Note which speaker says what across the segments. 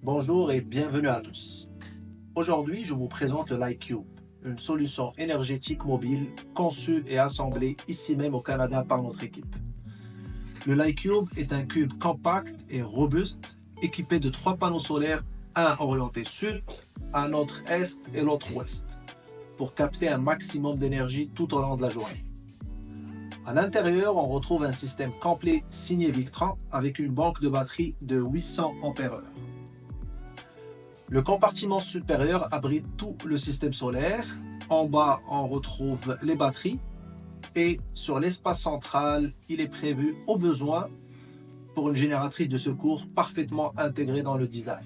Speaker 1: Bonjour et bienvenue à tous. Aujourd'hui, je vous présente le LightCube, une solution énergétique mobile conçue et assemblée ici même au Canada par notre équipe. Le LightCube est un cube compact et robuste équipé de 3 panneaux solaires, un orienté sud, un autre est et l'autre ouest, pour capter un maximum d'énergie tout au long de la journée. À l'intérieur, on retrouve un système complet signé Victran avec une banque de batterie de 800 ampères-heure. Le compartiment supérieur abrite tout le système solaire. En bas, on retrouve les batteries. Et sur l'espace central, il est prévu au besoin pour une génératrice de secours parfaitement intégrée dans le design.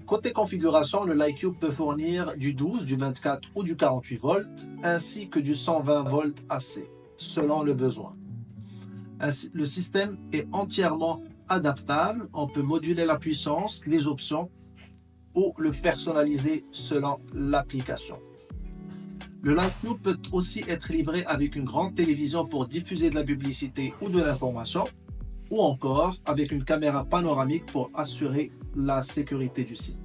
Speaker 1: Côté configuration, le LightCube peut fournir du 12, du 24 ou du 48 volts, ainsi que du 120 volts AC, selon le besoin. Ainsi, le système est entièrement adaptable. On peut moduler la puissance, les options ou le personnaliser selon l'application. Le LightCube peut aussi être livré avec une grande télévision pour diffuser de la publicité ou de l'information, ou encore avec une caméra panoramique pour assurer la sécurité du site.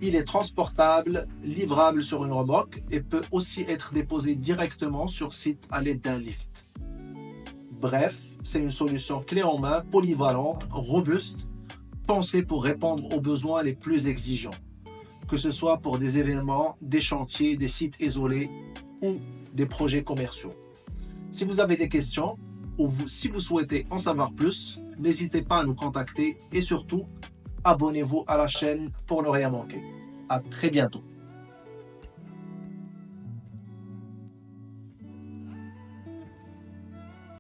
Speaker 1: Il est transportable, livrable sur une remorque et peut aussi être déposé directement sur site à l'aide d'un lift. Bref, c'est une solution clé en main, polyvalente, robuste, pensée pour répondre aux besoins les plus exigeants, que ce soit pour des événements, des chantiers, des sites isolés ou des projets commerciaux. Si vous avez des questions ou si vous souhaitez en savoir plus, n'hésitez pas à nous contacter et surtout, abonnez-vous à la chaîne pour ne rien manquer. À très bientôt.